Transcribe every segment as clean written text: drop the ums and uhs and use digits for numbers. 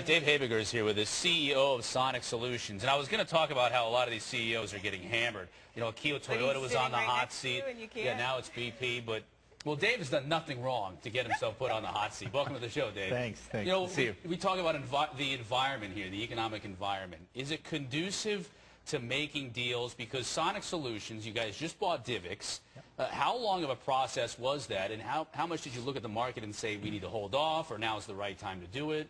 Dave Habiger is here with us, CEO of Sonic Solutions. And I was going to talk about how a lot of these CEOs are getting hammered. You know, Akio Toyota was on the hot seat. Yeah, now it's BP. But, well, Dave has done nothing wrong to get himself put on the hot seat. Welcome to the show, Dave. Thanks. You know, we talk about the environment here, the economic environment. Is it conducive to making deals? Because Sonic Solutions, you guys just bought Divx. How long of a process was that? And how much did you look at the market and say, we need to hold off, or now is the right time to do it?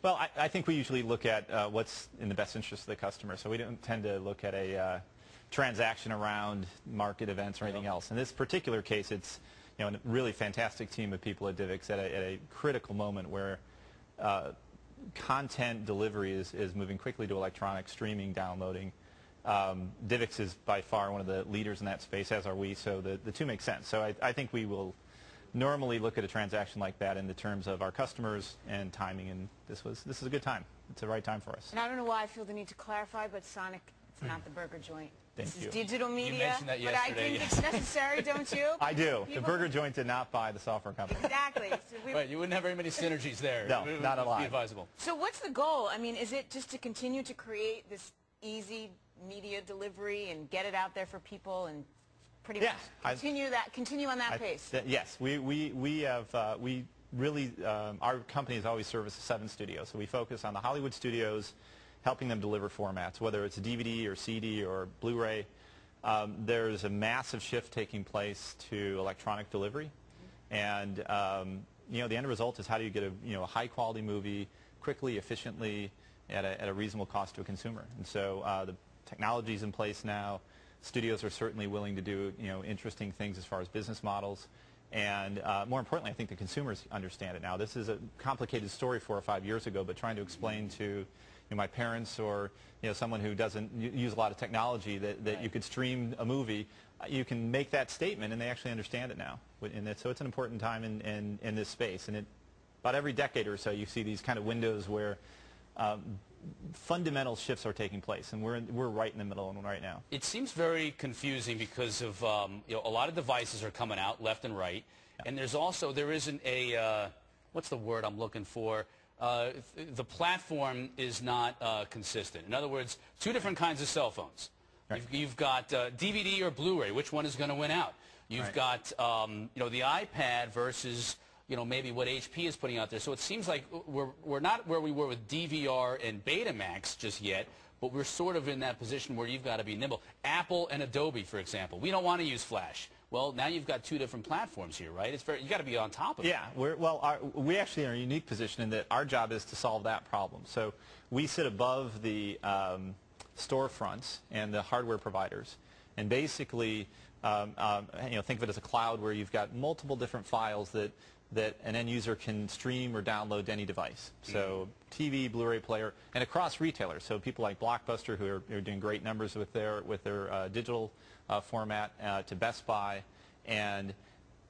Well, I think we usually look at what's in the best interest of the customer, so we don't tend to look at a transaction around market events or anything else. In this particular case, it's a really fantastic team of people at Divx at a critical moment where content delivery is moving quickly to electronic streaming, downloading. Divx is by far one of the leaders in that space, as are we, so the two make sense. So I think we will normally look at a transaction like that in the terms of our customers and timing, and this is a good time. It's the right time for us. And I don't know why I feel the need to clarify, but Sonic, it's not the burger joint. Thank This you. is digital media. You mentioned that yesterday. But I think it's necessary, don't you? I do. The burger joint did not buy the software company. Exactly. So Right, you wouldn't have very many synergies there. No, not a lot. Be advisable. So what's the goal? I mean, is it just to continue to create this easy media delivery and get it out there for people and pretty much continue on that pace? Yes, we really, our company has always serviced 7 studios, so we focus on the Hollywood studios, helping them deliver formats, whether it's DVD or CD or Blu-ray. There's a massive shift taking place to electronic delivery, and the end result is how do you get a high-quality movie quickly, efficiently, at a reasonable cost to a consumer. And so the technology's in place now. Studios are certainly willing to do interesting things as far as business models, and more importantly, I think the consumers understand it now. This is a complicated story 4 or 5 years ago, but trying to explain to my parents or someone who doesn't use a lot of technology that you could stream a movie, you can make that statement and they actually understand it now. And so it's an important time in this space. And about every decade or so you see these kind of windows where fundamental shifts are taking place, and we're right in the middle of one right now. It seems very confusing because of a lot of devices are coming out left and right, and there isn't a what's the word I'm looking for? The platform is not consistent. In other words, 2 different kinds of cell phones. Right. You've got DVD or Blu-ray. Which one is going to win out? You've got the iPad versus maybe what HP is putting out there. So it seems like we're not where we were with DVR and Betamax just yet, but we're sort of in that position where you've got to be nimble. Apple and Adobe, for example. We don't want to use Flash. Well, now you've got 2 different platforms here, right? You got to be on top of it. Yeah, we actually are in a unique position in that our job is to solve that problem. So we sit above the storefronts and the hardware providers, and basically, think of it as a cloud where you've got multiple different files that an end user can stream or download to any device. So TV, Blu-ray player, and across retailers. So people like Blockbuster who are doing great numbers with their digital format, to Best Buy, and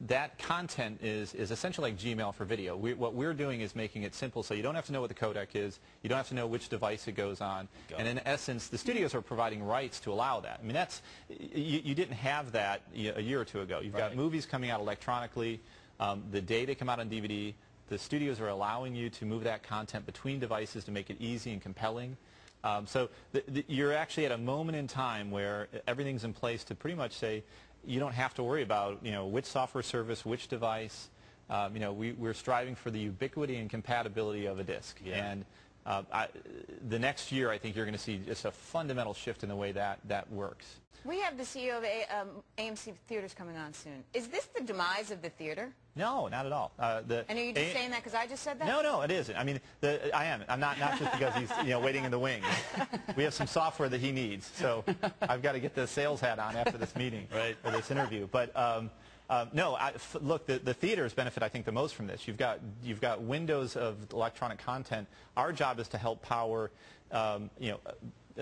that content is essentially like Gmail for video. What we're doing is making it simple so you don't have to know what the codec is, you don't have to know which device it goes on, and in essence the studios are providing rights to allow that. I mean, you didn't have that a year or 2 ago. You've got movies coming out electronically. The day they come out on DVD, the studios are allowing you to move that content between devices to make it easy and compelling. So you're actually at a moment in time where everything's in place to pretty much say you don't have to worry about which software service, which device. We're striving for the ubiquity and compatibility of a disc. Yeah. And the next year, I think you're going to see just a fundamental shift in the way that works. We have the CEO of AMC Theaters coming on soon. Is this the demise of the theater? No, not at all. And are you just saying that because I just said that? No, it isn't. I mean, I am. I'm not just because he's waiting in the wings. We have some software that he needs, so I've got to get the sales hat on after this meeting or this interview. But no, look, the theaters benefit, I think, the most from this. You've got windows of electronic content. Our job is to help power,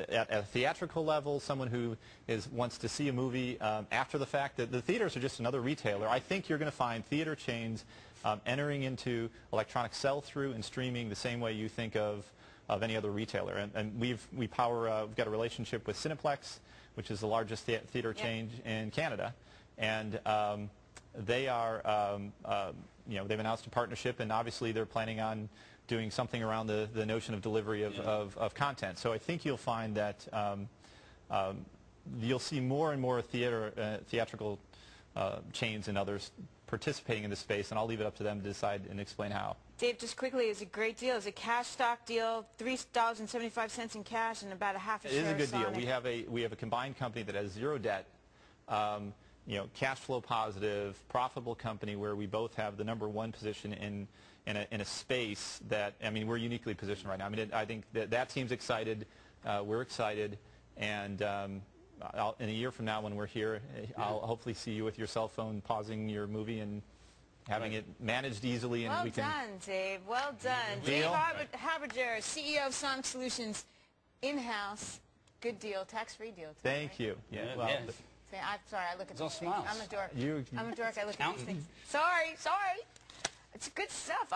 at a theatrical level, someone who wants to see a movie after the fact. The theaters are just another retailer. I think you're going to find theater chains entering into electronic sell-through and streaming the same way you think of any other retailer. And we've got a relationship with Cineplex, which is the largest theater chain in Canada, and they are they've announced a partnership, and obviously they're planning on doing something around the notion of delivery of content. So I think you'll find that you'll see more and more theatrical chains and others participating in this space, and I'll leave it up to them to decide and explain how. Dave, just quickly, it's a great deal. It's a cash stock deal, $3.75 in cash and about a half a share. It is a good Sonic. deal. We have a combined company that has zero debt, cash flow positive, profitable company where we both have the #1 position in a space that, I mean, we're uniquely positioned right now. I mean, I think that team's excited. We're excited, and in a year from now when we're here, I'll hopefully see you with your cell phone pausing your movie and having it managed easily. And well done, Dave. Well done. Dave Habiger, CEO of Sonic Solutions, in-house. Good deal. Tax-free deal, too. Thank you. Yeah. Yeah, well, yeah. I'm sorry, I look at all smiles. I'm a dork. You, I'm a dork. I look at these things. Sorry. It's good stuff.